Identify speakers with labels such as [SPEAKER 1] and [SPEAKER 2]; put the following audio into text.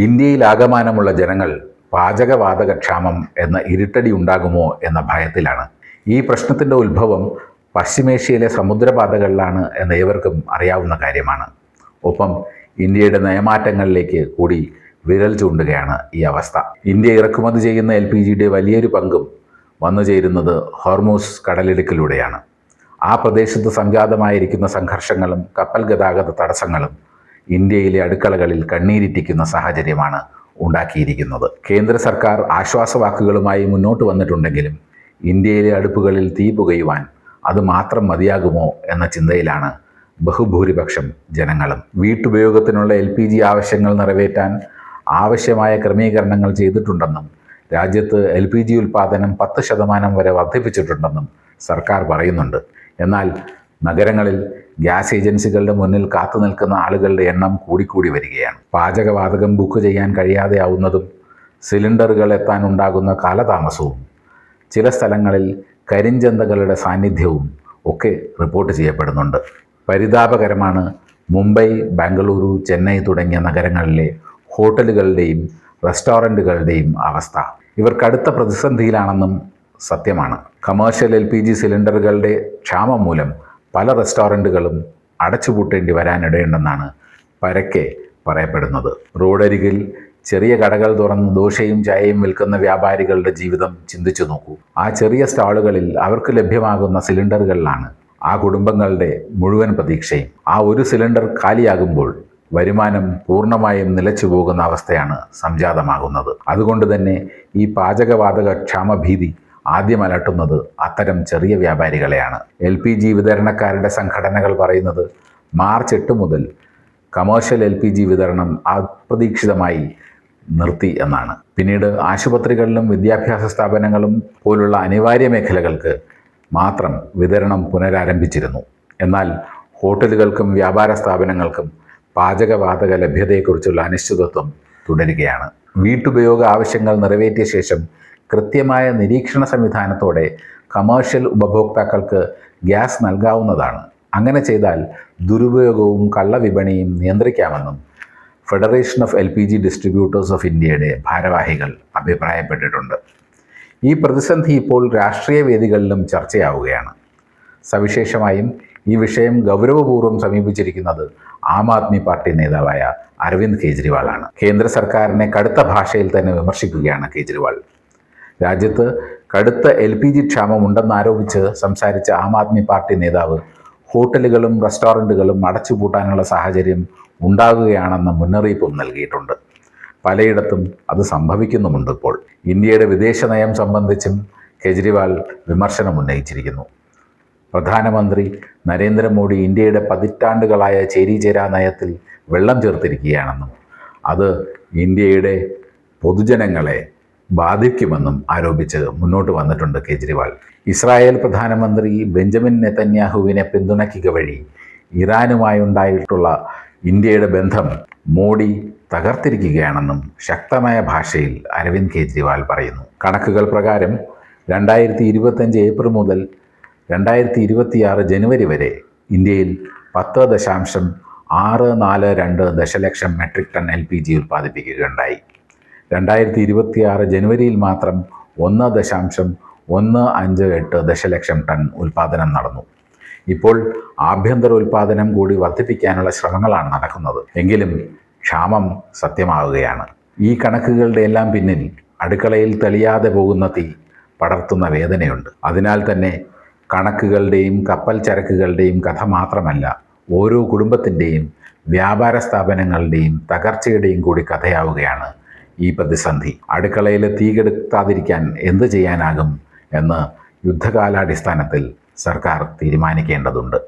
[SPEAKER 1] ഇന്ത്യയിലാകമാനമുള്ള ജനങ്ങൾ പാചകവാതകക്ഷാമം എന്ന ഇരുട്ടടി ഉണ്ടാകുമോ എന്ന ഭയത്തിലാണ്. ഈ പ്രശ്നത്തിൻ്റെ ഉത്ഭവം പശ്ചിമേഷ്യയിലെ സമുദ്രപാതകളിലാണ് എന്ന് ഏവർക്കും അറിയാവുന്ന കാര്യമാണ്. ഒപ്പം ഇന്ത്യയുടെ നയമാറ്റങ്ങളിലേക്ക് കൂടി വിരൽ ചൂണ്ടുകയാണ് ഈ അവസ്ഥ. ഇന്ത്യ ഇറക്കുമതി ചെയ്യുന്ന LPGയുടെ വലിയൊരു പങ്കും വന്നു ചേരുന്നത് ഹോർമൂസ് കടലിടുക്കിലൂടെയാണ്. ആ പ്രദേശത്ത് സംജാതമായിരിക്കുന്ന സംഘർഷങ്ങളും കപ്പൽ ഗതാഗത തടസ്സങ്ങളും ഇന്ത്യയിലെ അടുക്കളകളിൽ കണ്ണീരിറ്റിക്കുന്ന സാഹചര്യമാണ് ഉണ്ടാക്കിയിരിക്കുന്നത്. കേന്ദ്ര സർക്കാർ ആശ്വാസവാക്കുകളുമായി മുന്നോട്ട് വന്നിട്ടുണ്ടെങ്കിലും ഇന്ത്യയിലെ അടുപ്പുകളിൽ തീ പുകയുവാൻ അത് മാത്രം മതിയാകുമോ എന്ന ചിന്തയിലാണ് ബഹുഭൂരിപക്ഷം ജനങ്ങളും. വീട്ടുപയോഗത്തിനുള്ള LPG ആവശ്യങ്ങൾ നിറവേറ്റാൻ ആവശ്യമായ ക്രമീകരണങ്ങൾ ചെയ്തിട്ടുണ്ടെന്നും രാജ്യത്ത് LPG ഉൽപ്പാദനം 10% വരെ വർദ്ധിപ്പിച്ചിട്ടുണ്ടെന്നും സർക്കാർ പറയുന്നുണ്ട്. എന്നാൽ നഗരങ്ങളിൽ ഗ്യാസ് ഏജൻസികളുടെ മുന്നിൽ കാത്തു നിൽക്കുന്ന ആളുകളുടെ എണ്ണം കൂടിക്കൂടി വരികയാണ്. പാചകവാതകം ബുക്ക് ചെയ്യാൻ കഴിയാതെയാവുന്നതും സിലിണ്ടറുകൾ എത്താനുണ്ടാകുന്ന കാലതാമസവും ചില സ്ഥലങ്ങളിൽ കരിഞ്ചന്തകളുടെ സാന്നിധ്യവും ഒക്കെ റിപ്പോർട്ട് ചെയ്യപ്പെടുന്നുണ്ട്. പരിതാപകരമാണ് മുംബൈ, ബംഗളൂരു, ചെന്നൈ തുടങ്ങിയ നഗരങ്ങളിലെ ഹോട്ടലുകളുടെയും റെസ്റ്റോറൻറ്റുകളുടെയും അവസ്ഥ. ഇവർ കടുത്ത പ്രതിസന്ധിയിലാണെന്നും സത്യമാണ്. കമേഴ്ഷ്യൽ LPG സിലിണ്ടറുകളുടെ ക്ഷാമം മൂലം പല റെസ്റ്റോറൻറ്റുകളും അടച്ചുപൂട്ടേണ്ടി വരാനിടയുണ്ടെന്നാണ് പരക്കെ പറയപ്പെടുന്നത്. റോഡരികിൽ ചെറിയ കടകൾ തുറന്ന് ദോശയും ചായയും വിൽക്കുന്ന വ്യാപാരികളുടെ ജീവിതം ചിന്തിച്ചു നോക്കൂ. ആ ചെറിയ സ്റ്റാളുകളിൽ അവർക്ക് ലഭ്യമാകുന്ന സിലിണ്ടറുകളിലാണ് ആ കുടുംബങ്ങളുടെ മുഴുവൻ പ്രതീക്ഷയും. ആ ഒരു സിലിണ്ടർ കാലിയാകുമ്പോൾ വരുമാനം പൂർണ്ണമായും നിലച്ചു പോകുന്ന അവസ്ഥയാണ് സംജാതമാകുന്നത്. അതുകൊണ്ട് തന്നെ ഈ പാചകവാതക ക്ഷാമഭീതി ആദ്യം അലട്ടുന്നത് അത്തരം ചെറിയ വ്യാപാരികളെയാണ്. LPG വിതരണക്കാരുടെ സംഘടനകൾ പറയുന്നത് മാർച്ച് 8 മുതൽ കമേഴ്ഷ്യൽ LPG വിതരണം അപ്രതീക്ഷിതമായി നിർത്തി എന്നാണ്. പിന്നീട് ആശുപത്രികളിലും വിദ്യാഭ്യാസ സ്ഥാപനങ്ങളും പോലുള്ള അനിവാര്യ മേഖലകൾക്ക് മാത്രം വിതരണം പുനരാരംഭിച്ചിരുന്നു. എന്നാൽ ഹോട്ടലുകൾക്കും വ്യാപാര സ്ഥാപനങ്ങൾക്കും പാചകവാതക ലഭ്യതയെക്കുറിച്ചുള്ള അനിശ്ചിതത്വം തുടരുകയാണ്. വീട്ടുപയോഗ ആവശ്യങ്ങൾ നിറവേറ്റിയ ശേഷം കൃത്യമായ നിരീക്ഷണ സംവിധാനത്തോടെ കമേഴ്ഷ്യൽ ഉപഭോക്താക്കൾക്ക് ഗ്യാസ് നൽകാവുന്നതാണ്. അങ്ങനെ ചെയ്താൽ ദുരുപയോഗവും കള്ളവിപണിയും നിയന്ത്രിക്കാമെന്നും federation of LPG distributors of ഇന്ത്യയുടെ ഭാരവാഹികൾ അഭിപ്രായപ്പെട്ടിട്ടുണ്ട്. ഈ പ്രതിസന്ധി ഇപ്പോൾ രാഷ്ട്രീയ വേദികളിലും ചർച്ചയാവുകയാണ്. സവിശേഷമായും ഈ വിഷയം ഗൗരവപൂർവ്വം സമീപിച്ചിരിക്കുന്നത് ആം ആദ്മി പാർട്ടി നേതാവായ അരവിന്ദ് കെജ്രിവാളാണ്. കേന്ദ്ര സർക്കാരിനെ കടുത്ത ഭാഷയിൽ തന്നെ വിമർശിക്കുകയാണ് കെജ്രിവാൾ. രാജ്യത്ത് കടുത്ത LPG ക്ഷാമം ഉണ്ടെന്നാരോപിച്ച് സംസാരിച്ച ആം ആദ്മി പാർട്ടി നേതാവ് ഹോട്ടലുകളും റെസ്റ്റോറൻറ്റുകളും അടച്ചുപൂട്ടാനുള്ള സാഹചര്യം ഉണ്ടാകുകയാണെന്ന മുന്നറിയിപ്പും നൽകിയിട്ടുണ്ട്. പലയിടത്തും അത് സംഭവിക്കുന്നുമുണ്ട്. ഇപ്പോൾ ഇന്ത്യയുടെ വിദേശ നയം സംബന്ധിച്ചും കെജ്രിവാൾ വിമർശനം ഉന്നയിച്ചിരിക്കുന്നു. പ്രധാനമന്ത്രി നരേന്ദ്രമോദി ഇന്ത്യയുടെ പതിറ്റാണ്ടുകളായ ചേരിചേരാ നയത്തിൽ വെള്ളം ചേർത്തിരിക്കുകയാണെന്നും അത് ഇന്ത്യയുടെ പൊതുജനങ്ങളെ ബാധിക്കുമെന്നും ആരോപിച്ച് മുന്നോട്ട് വന്നിട്ടുണ്ട് കെജ്രിവാൾ. ഇസ്രായേൽ പ്രധാനമന്ത്രി ബെഞ്ചമിൻ നെതന്യാഹുവിനെ പിന്തുണയ്ക്കുക വഴി ഇറാനുമായുണ്ടായിട്ടുള്ള ഇന്ത്യയുടെ ബന്ധം മോഡി തകർത്തിരിക്കുകയാണെന്നും ശക്തമായ ഭാഷയിൽ അരവിന്ദ് കെജ്രിവാൾ പറയുന്നു. കണക്കുകൾ പ്രകാരം 2025 ഏപ്രിൽ മുതൽ 2026 ജനുവരി വരെ ഇന്ത്യയിൽ 10.642 ദശലക്ഷം മെട്രിക് ടൺ LPG ഉൽപ്പാദിപ്പിക്കുകയുണ്ടായി. 2026 ജനുവരിയിൽ മാത്രം 1.158 ദശലക്ഷം ടൺ ഉൽപ്പാദനം നടന്നു. ഇപ്പോൾ ആഭ്യന്തര ഉൽപ്പാദനം കൂടി വർദ്ധിപ്പിക്കാനുള്ള ശ്രമങ്ങളാണ് നടക്കുന്നത്. എങ്കിലും ക്ഷാമം സത്യമാവുകയാണ്. ഈ കണക്കുകളുടെ എല്ലാം പിന്നിൽ അടുക്കളയിൽ തെളിയാതെ പോകുന്ന തീ പടർത്തുന്ന വേദനയുണ്ട്. അതിനാൽ തന്നെ കണക്കുകളുടെയും കപ്പൽ ചരക്കുകളുടെയും കഥ മാത്രമല്ല, ഓരോ കുടുംബത്തിൻ്റെയും വ്യാപാര സ്ഥാപനങ്ങളുടെയും തകർച്ചയുടെയും കൂടി കഥയാവുകയാണ് ഈ പ്രതിസന്ധി. അടുക്കളയിൽ തീ കെടുത്താതിരിക്കാൻ എന്ത് ചെയ്യാനാകും എന്ന് യുദ്ധകാലാടിസ്ഥാനത്തിൽ സർക്കാർ തീരുമാനിക്കേണ്ടതുണ്ട്.